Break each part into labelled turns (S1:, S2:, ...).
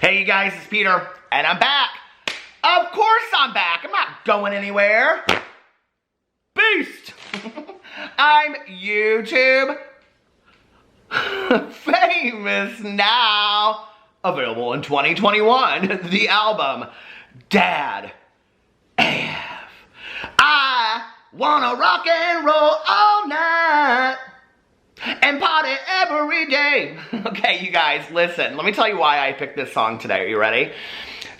S1: Hey you guys, it's Peter, and I'm back. Of course I'm back. I'm not going anywhere. Beast. I'm YouTube famous now. Available in 2021. The album, Dad AF. I wanna rock and roll all night and party every day. Okay, you guys, listen. Let me tell you why I picked this song today. Are you ready?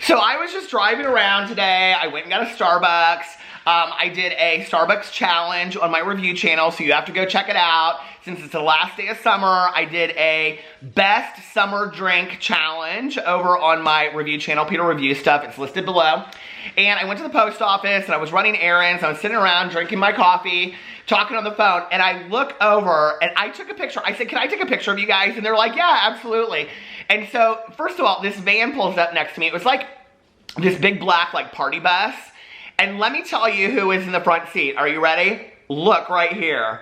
S1: So I was just driving around today. I went and got a Starbucks. I did a Starbucks challenge on my review channel, so you have to go check it out. Since it's the last day of summer, I did a best summer drink challenge over on my review channel, Peter Review Stuff. It's listed below. And I went to the post office and I was running errands. I was sitting around drinking my coffee, talking on the phone, and I look over and I took a picture. I said, can I take a picture of you guys? And they're like, yeah, absolutely. And so, first of all, this van pulls up next to me. It was like this big black like party bus. And let me tell you who is in the front seat. Are you ready? Look right here.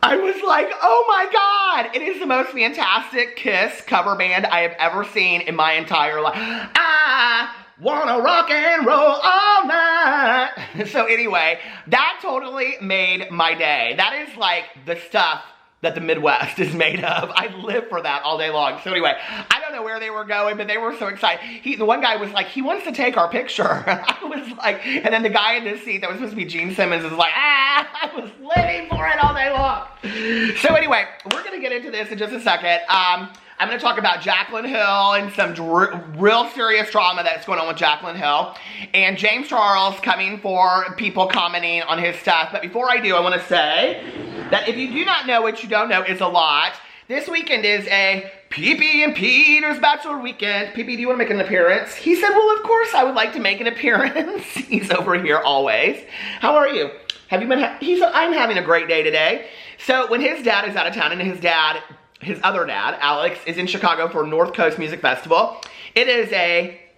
S1: I was like, oh my God, it is the most fantastic Kiss cover band I have ever seen in my entire life. I wanna rock and roll all night. So anyway, that totally made my day. That is like the stuff that the Midwest is made of. I live for that all day long. So anyway, I don't know where they were going, but they were so excited. The one guy was like, he wants to take our picture. I was like, and then the guy in this seat that was supposed to be Gene Simmons was like, I was living for it all day long. So anyway, we're gonna get into this in just a second. I'm gonna talk about Jaclyn Hill and some real serious drama that's going on with Jaclyn Hill. And James Charles coming for people commenting on his stuff. But before I do, I wanna say that if you do not know what you don't know is a lot. This weekend is a PP and Peter's Bachelor weekend. PP, do you wanna make an appearance? He said, well, of course I would like to make an appearance. He's over here always. How are you? Have you been, he said, I'm having a great day today. So when his dad is out of town and his other dad, Alex, is in Chicago for North Coast Music Festival. It is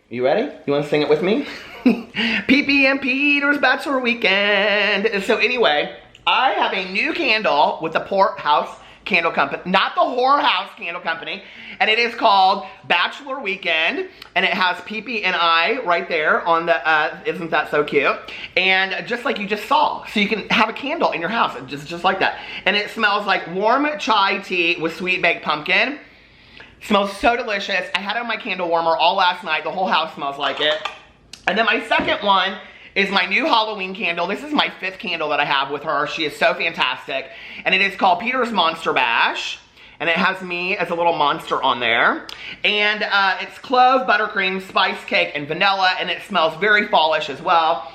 S1: you ready? You want to sing it with me? PP and Peter's Bachelor Weekend. So anyway, I have a new candle with the Porthouse Candle Company, not the Whorehouse Candle Company, and it is called Bachelor Weekend, and it has PP and I right there on the, isn't that so cute? And just like you just saw, so you can have a candle in your house, just like that. And it smells like warm chai tea with sweet baked pumpkin. Smells so delicious. I had it on my candle warmer all last night. The whole house smells like it. And then my second one is my new Halloween candle. This is my 5th candle that I have with her. She is so fantastic. And it is called Peter's Monster Bash. And it has me as a little monster on there. And it's clove, buttercream, spice cake, and vanilla. And it smells very fallish as well.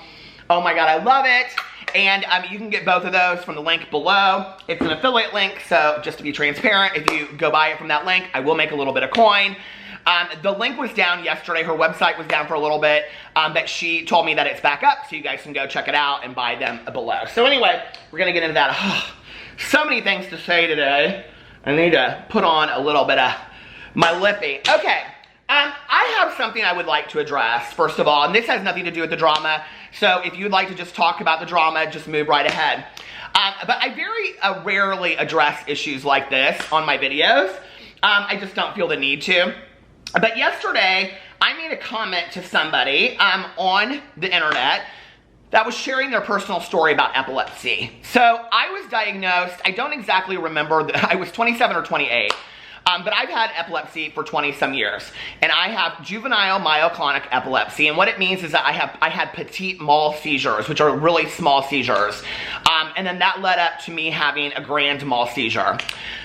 S1: Oh my God, I love it. And you can get both of those from the link below. It's an affiliate link, so just to be transparent, if you go buy it from that link, I will make a little bit of coin. The link was down yesterday. Her website was down for a little bit, but she told me that it's back up, so you guys can go check it out and buy them below. So anyway, we're gonna get into that. Oh, so many things to say today. I need to put on a little bit of my lippy. Okay, I have something I would like to address, first of all, and this has nothing to do with the drama, so if you'd like to just talk about the drama, just move right ahead. But I very rarely address issues like this on my videos. I just don't feel the need to. But yesterday, I made a comment to somebody on the internet that was sharing their personal story about epilepsy. So I was diagnosed, I don't exactly remember, I was 27 or 28. But I've had epilepsy for 20 some years, and I have juvenile myoclonic epilepsy, and what it means is that I had petite mal seizures, which are really small seizures, and then that led up to me having a grand mal seizure.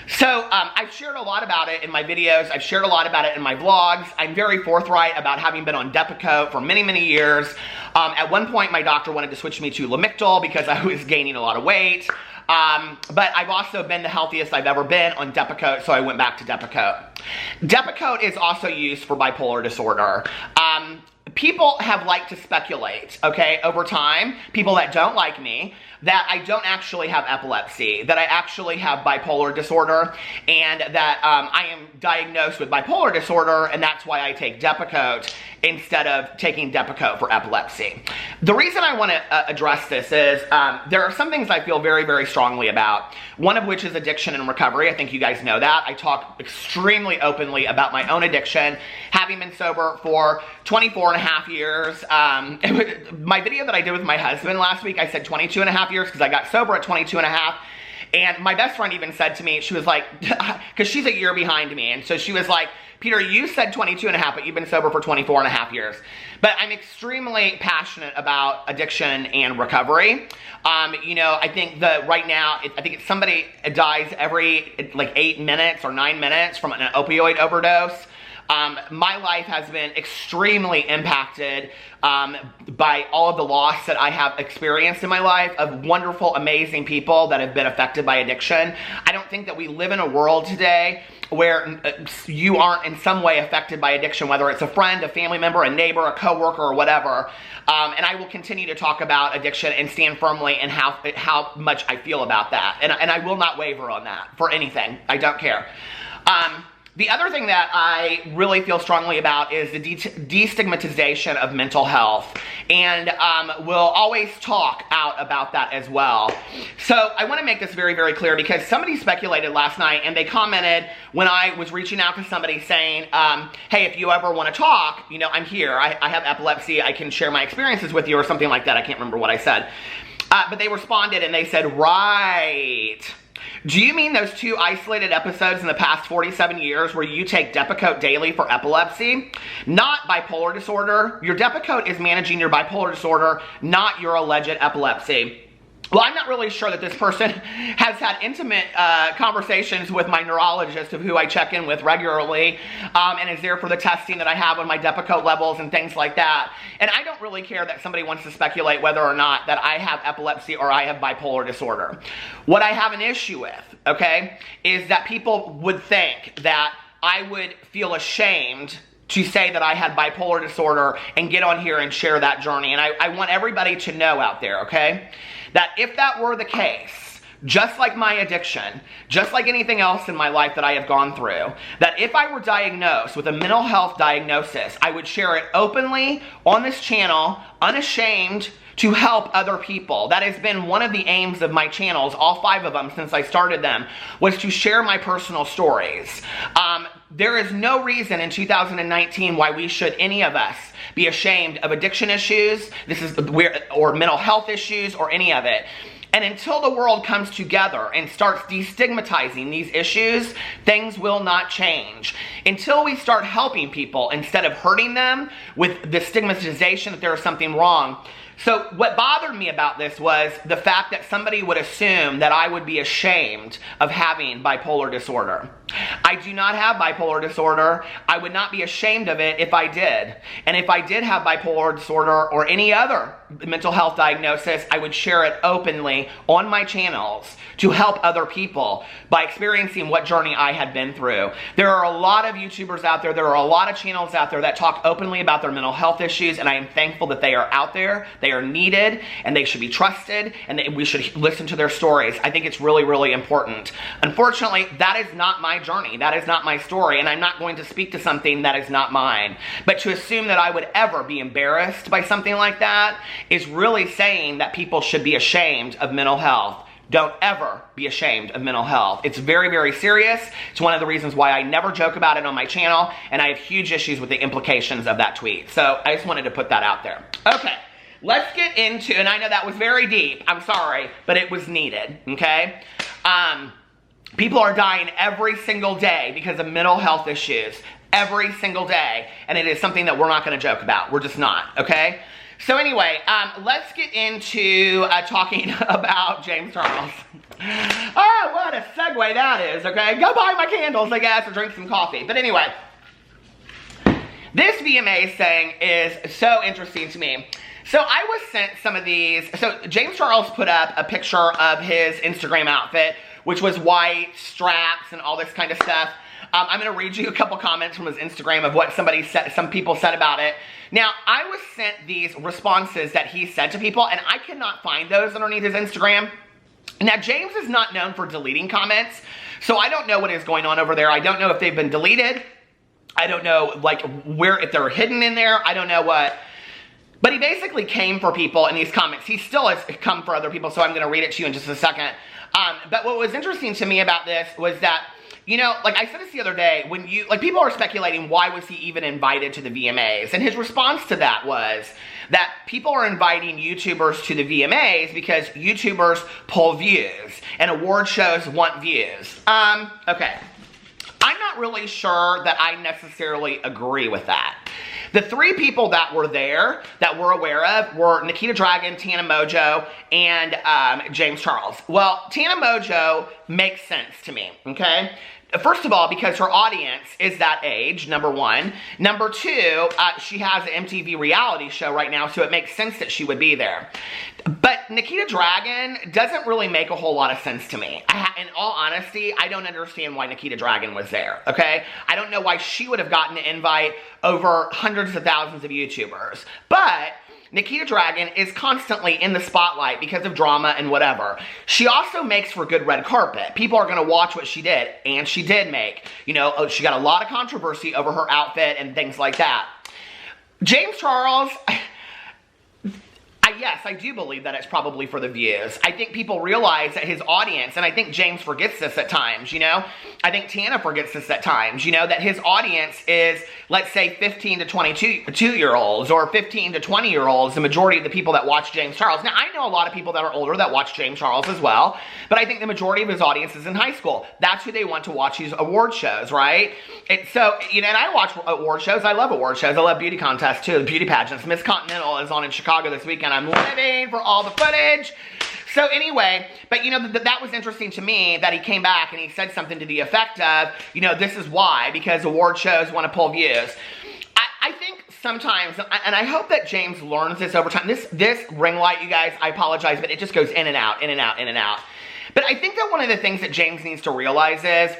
S1: So I've shared a lot about it in my videos. I've shared a lot about it in my vlogs. I'm very forthright about having been on Depakote for many, many years. At one point, my doctor wanted to switch me to Lamictal because I was gaining a lot of weight. But I've also been the healthiest I've ever been on Depakote, so I went back to Depakote. Depakote is also used for bipolar disorder. people have liked to speculate, okay, over time, people that don't like me, that I don't actually have epilepsy, that I actually have bipolar disorder, and that I am diagnosed with bipolar disorder, and that's why I take Depakote instead of taking Depakote for epilepsy. The reason I want to address this is there are some things I feel very, very strongly about, one of which is addiction and recovery. I think you guys know that. I talk extremely openly about my own addiction, having been sober for 24 and a half years. My video that I did with my husband last week, I said 22 and a half years because I got sober at 22 and a half. And my best friend even said to me, she was like, because she's a year behind me, and so she was like, Peter, you said 22 and a half, but you've been sober for 24 and a half years. But I'm extremely passionate about addiction and recovery. You know, I think that right now, I think somebody dies every like 8 minutes or 9 minutes from an opioid overdose. My life has been extremely impacted by all of the loss that I have experienced in my life of wonderful, amazing people that have been affected by addiction. I don't think that we live in a world today where you aren't in some way affected by addiction, whether it's a friend, a family member, a neighbor, a coworker, or whatever. And I will continue to talk about addiction and stand firmly in how much I feel about that. And I will not waver on that for anything. I don't care. The other thing that I really feel strongly about is the destigmatization of mental health, and we'll always talk out about that as well. So I want to make this very, very clear because somebody speculated last night and they commented when I was reaching out to somebody saying, hey, if you ever want to talk, you know, I'm here. I have epilepsy. I can share my experiences with you or something like that. I can't remember what I said. But they responded and they said, right. Do you mean those 2 isolated episodes in the past 47 years where you take Depakote daily for epilepsy? Not bipolar disorder. Your Depakote is managing your bipolar disorder, not your alleged epilepsy. Well, I'm not really sure that this person has had intimate conversations with my neurologist, of who I check in with regularly, and is there for the testing that I have on my Depakote levels and things like that. And I don't really care that somebody wants to speculate whether or not that I have epilepsy or I have bipolar disorder. What I have an issue with, okay, is that people would think that I would feel ashamed to say that I had bipolar disorder and get on here and share that journey. And I want everybody to know out there, okay, that if that were the case, just like my addiction, just like anything else in my life that I have gone through, that if I were diagnosed with a mental health diagnosis, I would share it openly on this channel, unashamed, to help other people. That has been one of the aims of my channels, all 5 of them since I started them, was to share my personal stories. There is no reason in 2019 why we should, any of us, be ashamed of addiction issues, or mental health issues, or any of it. And until the world comes together and starts destigmatizing these issues, things will not change. Until we start helping people instead of hurting them with the stigmatization that there is something wrong. So what bothered me about this was the fact that somebody would assume that I would be ashamed of having bipolar disorder. I do not have bipolar disorder. I would not be ashamed of it if I did. And if I did have bipolar disorder or any other mental health diagnosis, I would share it openly on my channels to help other people by experiencing what journey I had been through. There are a lot of YouTubers out there, there are a lot of channels out there that talk openly about their mental health issues, and I am thankful that they are out there, they are needed, and they should be trusted, and we should listen to their stories. I think it's really, really important. Unfortunately, that is not my journey, that is not my story, and I'm not going to speak to something that is not mine. But to assume that I would ever be embarrassed by something like that is really saying that people should be ashamed of mental health. Don't ever be ashamed of mental health. It's very, very serious. It's one of the reasons why I never joke about it on my channel, and I have huge issues with the implications of that tweet. So I just wanted to put that out there. Okay, let's get into, and I know that was very deep, I'm sorry, but it was needed, okay? People are dying every single day because of mental health issues. Every single day. And it is something that we're not going to joke about. We're just not, okay? So anyway, let's get into talking about James Charles. Oh, what a segue that is, okay? Go buy my candles, I guess, or drink some coffee. But anyway, this VMA thing is so interesting to me. So I was sent some of these. So James Charles put up a picture of his Instagram outfit, which was white straps and all this kind of stuff. I'm going to read you a couple comments from his Instagram of what some people said about it. Now, I was sent these responses that he said to people, and I cannot find those underneath his Instagram. Now, James is not known for deleting comments, so I don't know what is going on over there. I don't know if they've been deleted. I don't know, like, if they're hidden in there. I don't know what. But he basically came for people in these comments. He still has come for other people, so I'm going to read it to you in just a second. But what was interesting to me about this was that, you know, like I said this the other day, when people are speculating why was he even invited to the VMAs? And his response to that was that people are inviting YouTubers to the VMAs because YouTubers pull views and award shows want views. Okay. I'm not really sure that I necessarily agree with that. The three people that were there, that we're aware of, were Nikita Dragun, Tana Mongeau, and James Charles. Well, Tana Mongeau makes sense to me, okay? First of all, because her audience is that age, number one. Number two, she has an MTV reality show right now, so it makes sense that she would be there. But Nikita Dragun doesn't really make a whole lot of sense to me. In all honesty, I don't understand why Nikita Dragun was there, okay? I don't know why she would have gotten an invite over hundreds of thousands of YouTubers. But Nikita Dragun is constantly in the spotlight because of drama and whatever. She also makes for good red carpet. People are going to watch what she did, and she did make. You know, she got a lot of controversy over her outfit and things like that. James Charles, yes, I do believe that it's probably for the views. I think people realize that his audience, and I think James forgets this at times, you know? I think Tana forgets this at times, you know, that his audience is, let's say, 15 to 22-year-olds or 15 to 20-year-olds, the majority of the people that watch James Charles. Now, I know a lot of people that are older that watch James Charles as well, but I think the majority of his audience is in high school. That's who they want to watch these award shows, right? So, you know, and I watch award shows. I love award shows. I love beauty contests, too, beauty pageants. Miss Continental is on in Chicago this weekend. I'm living for all the footage. So anyway, but you know, that was interesting to me that he came back and he said something to the effect of, you know, this is why, because award shows want to pull views. I think sometimes, and I hope that James learns this over time. This ring light, you guys, I apologize, but it just goes in and out, in and out, in and out. But I think that one of the things that James needs to realize is,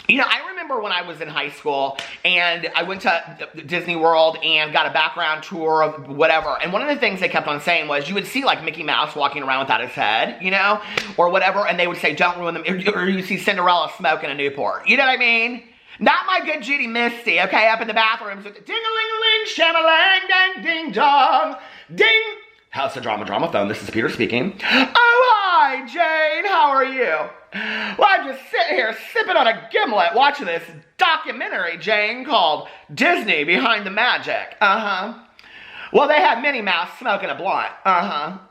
S1: you know, I remember when I was in high school and I went to Disney World and got a background tour of whatever. And one of the things they kept on saying was you would see like Mickey Mouse walking around without his head, you know, or whatever. And they would say, don't ruin them. Or you see Cinderella smoking a Newport. You know what I mean? Not my good Judy Misty, okay, up in the bathrooms with the ding-a-ling-a-ling, sham-a-lang, dang, ding-dong, ding. House of Drama, Drama Phone, this is Peter speaking. Oh, hi, Jane, how are you? Well, I'm just sitting here sipping on a gimlet watching this documentary, Jane, called Disney Behind the Magic. Well, they had Minnie Mouse smoking a blunt.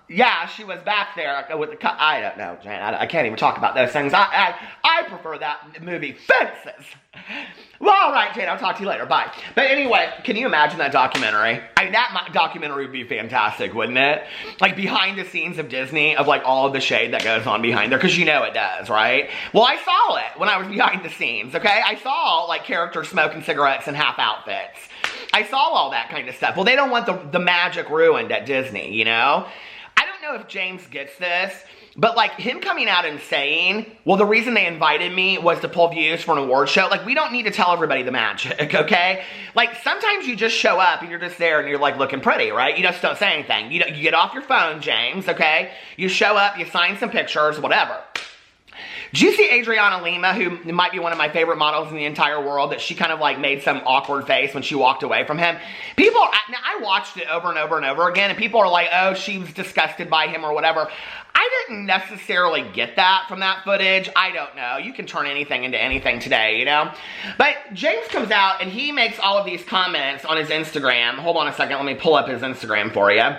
S1: Yeah, she was back there with the I don't know, Jane. I can't even talk about those things. I prefer that movie, Fences. Well, all right, Jane, I'll talk to you later. Bye. But anyway, can you imagine that documentary? I mean, that documentary would be fantastic, wouldn't it? Like, behind the scenes of Disney, of, like, all of the shade that goes on behind there, because you know it does, right? Well, I saw it when I was behind the scenes, okay? I saw, like, characters smoking cigarettes in half outfits. I saw all that kind of stuff. Well, they don't want the magic ruined at Disney, you know? I don't know if James gets this, but like him coming out and saying, well, the reason they invited me was to pull views for an award show. Like, we don't need to tell everybody the magic, okay? Like, sometimes you just show up and you're just there and you're like looking pretty, right? You just don't say anything. You get off your phone, James, okay? You show up, you sign some pictures, whatever. Did you see Adriana Lima, who might be one of my favorite models in the entire world, that she kind of like made some awkward face when she walked away from him? People, now I watched it over and over and over again, and people are like, oh, she was disgusted by him or whatever. I didn't necessarily get that from that footage. I don't know. You can turn anything into anything today, you know? But James comes out and he makes all of these comments on his Instagram. Hold on a second. Let me pull up his Instagram for you.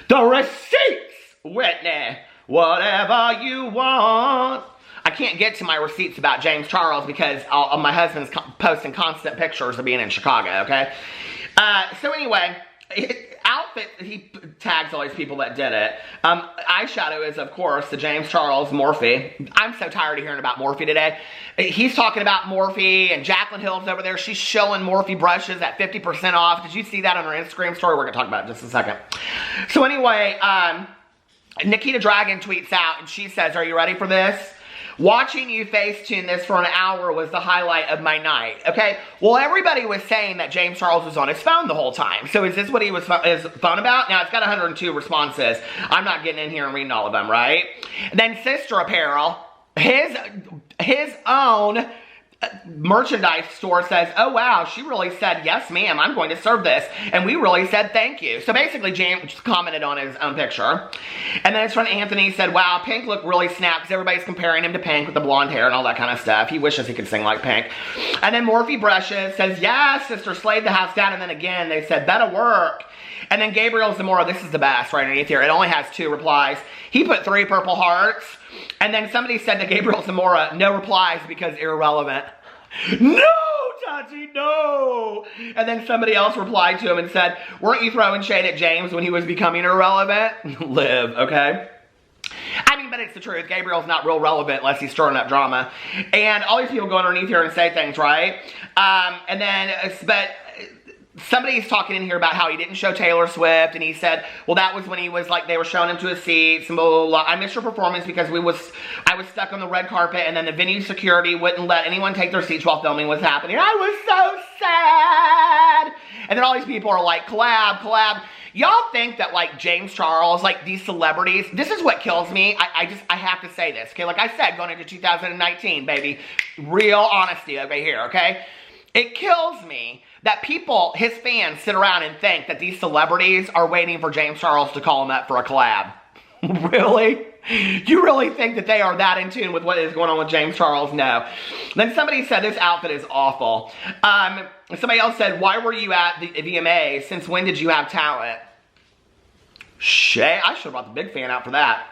S1: The receipts, Whitney. Whatever you want. I can't get to my receipts about James Charles because my husband's posting constant pictures of being in Chicago, okay? So anyway, outfit, he tags all these people that did it. Eyeshadow is, of course, the James Charles Morphe. I'm so tired of hearing about Morphe today. He's talking about Morphe, and Jaclyn Hill's over there. She's showing Morphe brushes at 50% off. Did you see that on her Instagram story? We're going to talk about it in just a second. So anyway, Nikita Dragun tweets out, and she says, are you ready for this? Watching you Facetune this for an hour was the highlight of my night, okay? Well, everybody was saying that James Charles was on his phone the whole time. So is this what he was his phone about? Now, it's got 102 responses. I'm not getting in here and reading all of them, right? And then Sister Apparel, his own merchandise store says, oh wow, she really said, yes ma'am, I'm going to serve this, and we really said thank you. So basically James commented on his own picture, and then his friend Anthony said, wow, Pink looked really snapped, because everybody's comparing him to Pink with the blonde hair and all that kind of stuff. He wishes he could sing like Pink. And then Morphe Brushes says, yes, sister slayed the house down, and then again they said, better work. And then Gabriel Zamora, this is the best right underneath here, it only has 2 replies. He put 3 purple hearts, and then somebody said to Gabriel Zamora, no replies because irrelevant. No, Tati, no. And then somebody else replied to him and said, weren't you throwing shade at James when he was becoming irrelevant? Live, okay? I mean, but it's the truth. Gabriel's not real relevant unless he's stirring up drama. And all these people go underneath here and say things, right? And then, but somebody's talking in here about how he didn't show Taylor Swift, and he said, well, that was when he was like, they were showing him to his seats, and blah, blah, blah. I missed your performance because I was stuck on the red carpet, and then the venue security wouldn't let anyone take their seats while filming was happening. I was so sad. And then all these people are like, collab. Y'all think that like James Charles, like these celebrities, this is what kills me. I have to say this, okay? Like I said, going into 2019, baby, real honesty over here, okay? It kills me that people, his fans, sit around and think that these celebrities are waiting for James Charles to call them up for a collab. Really? You really think that they are that in tune with what is going on with James Charles? No. Then somebody said this outfit is awful. Somebody else said, why were you at the VMA? Since when did you have talent? Shay, I should have brought the big fan out for that.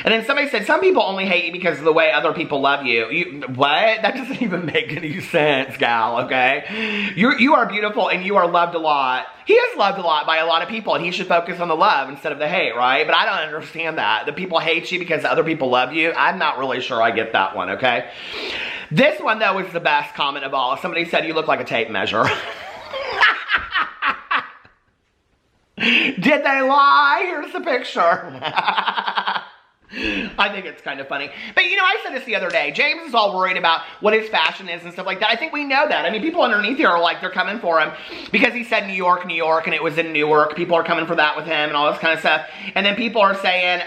S1: And then somebody said, some people only hate you because of the way other people love you. What? That doesn't even make any sense, gal, okay? You are beautiful and you are loved a lot. He is loved a lot by a lot of people, and he should focus on the love instead of the hate, right? But I don't understand that. The people hate you because other people love you. I'm not really sure I get that one, okay? This one, though, was the best comment of all. Somebody said, you look like a tape measure. Did they lie? Here's the picture. I think it's kind of funny. But, you know, I said this the other day. James is all worried about what his fashion is and stuff like that. I think we know that. I mean, people underneath here are like, they're coming for him because he said New York, and it was in Newark. People are coming for that with him and all this kind of stuff. And then people are saying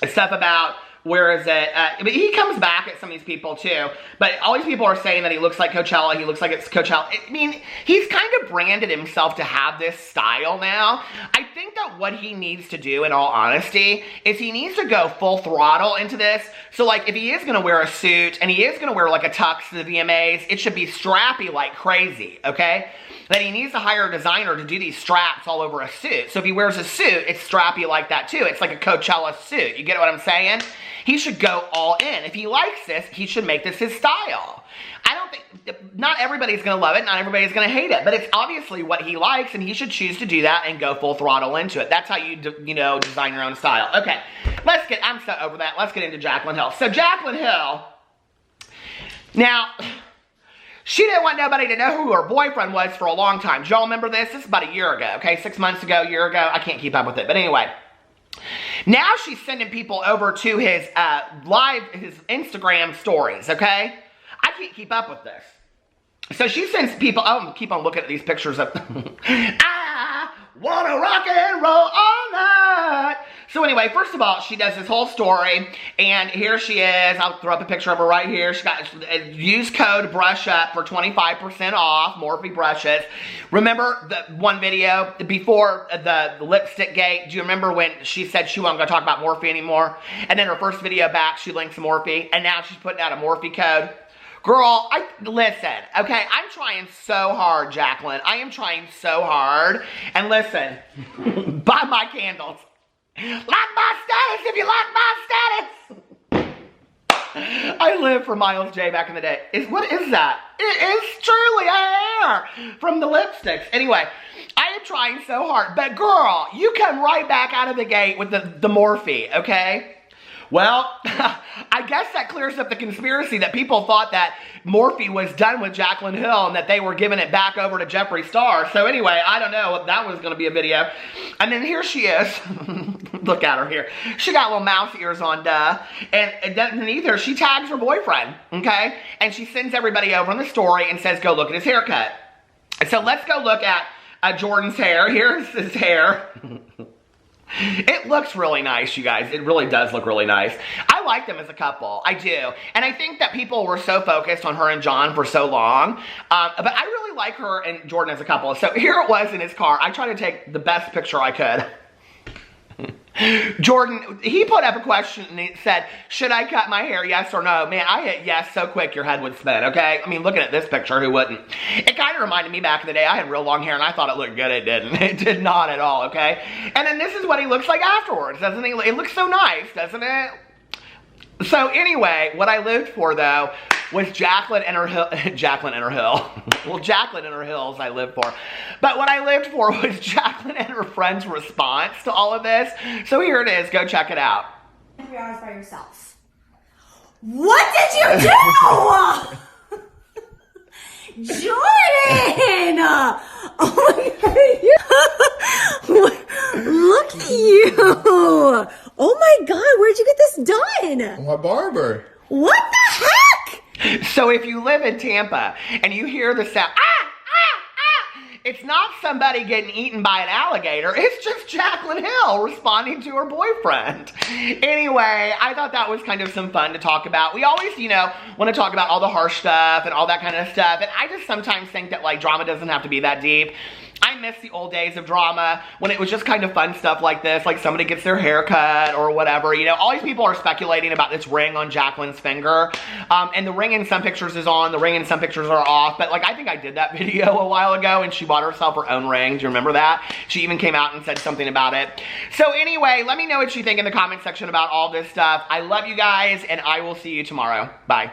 S1: stuff about, where is it? But he comes back at some of these people too. But all these people are saying that he looks like Coachella. He looks like it's Coachella. I mean, he's kind of branded himself to have this style now. I think that what he needs to do, in all honesty, is he needs to go full throttle into this. So like, if he is going to wear a suit and he is going to wear like a tux to the VMAs, it should be strappy like crazy, okay? That he needs to hire a designer to do these straps all over a suit. So if he wears a suit, it's strappy like that too. It's like a Coachella suit. You get what I'm saying? He should go all in. If he likes this, he should make this his style. I don't think, not everybody's going to love it, not everybody's going to hate it, but it's obviously what he likes, and he should choose to do that and go full throttle into it. That's how you design your own style. Okay, I'm so over that. Let's get into Jaclyn Hill. So Jaclyn Hill, now, she didn't want nobody to know who her boyfriend was for a long time. Do y'all remember this? This is about a year ago, okay? 6 months ago, a year ago. I can't keep up with it, but anyway. Now she's sending people over to his his Instagram stories, okay? I can't keep up with this. So she sends people, keep on looking at these pictures of, I wanna rock and roll all night. So anyway, first of all, she does this whole story, and here she is. I'll throw up a picture of her right here. She got, use code BRUSHUP for 25% off, Morphe brushes. Remember the one video before the lipstick gate? Do you remember when she said she wasn't gonna talk about Morphe anymore? And then her first video back, she links Morphe, and now she's putting out a Morphe code. Girl, listen, okay? I'm trying so hard, Jaclyn. I am trying so hard. And listen, buy my candles. Like my status if you like my status. I lived for Miles J back in the day. What is that? It is truly a hair from the lipsticks. Anyway, I am trying so hard. But girl, you come right back out of the gate with the Morphe, okay? Well, I guess that clears up the conspiracy that people thought that Morphe was done with Jaclyn Hill and that they were giving it back over to Jeffree Star. So anyway, I don't know if that was going to be a video. And then here she is. Look at her here. She got little mouse ears on, duh. And underneath her, she tags her boyfriend, okay? And she sends everybody over on the story and says, go look at his haircut. So let's go look at Jordan's hair. Here's his hair. It looks really nice, you guys. It really does look really nice. I like them as a couple. I do. And I think that people were so focused on her and John for so long. But I really like her and Jordan as a couple. So here it was in his car. I tried to take the best picture I could. Jordan, he put up a question and he said, should I cut my hair, yes or no? Man, I hit yes so quick your head would spin, okay? I mean, looking at this picture, who wouldn't? It kind of reminded me back in the day, I had real long hair and I thought it looked good. It didn't. It did not at all, okay? And then this is what he looks like afterwards, doesn't he? It looks so nice, doesn't it? So anyway, what I lived for, though, was Jaclyn and her hill. Jaclyn and her hill. Well, Jaclyn and her hills I lived for. But what I lived for was Jaclyn and her friend's response to all of this. So here it is. Go check it out.
S2: 3 hours by yourself. What did you do? Jordan! Oh my god. Look at you. Oh my god, where'd you get this done?
S3: My barber.
S2: What the heck?
S1: So if you live in Tampa and you hear the sound, it's not somebody getting eaten by an alligator. It's just Jaclyn Hill responding to her boyfriend. Anyway, I thought that was kind of some fun to talk about. We always, you know, want to talk about all the harsh stuff and all that kind of stuff. And I just sometimes think that, like, drama doesn't have to be that deep. I miss the old days of drama when it was just kind of fun stuff like this, like somebody gets their hair cut or whatever. You know, all these people are speculating about this ring on Jaclyn's finger. And the ring in some pictures is on, the ring in some pictures are off. But like, I think I did that video a while ago and she bought herself her own ring. Do you remember that? She even came out and said something about it. So anyway, let me know what you think in the comment section about all this stuff. I love you guys and I will see you tomorrow. Bye.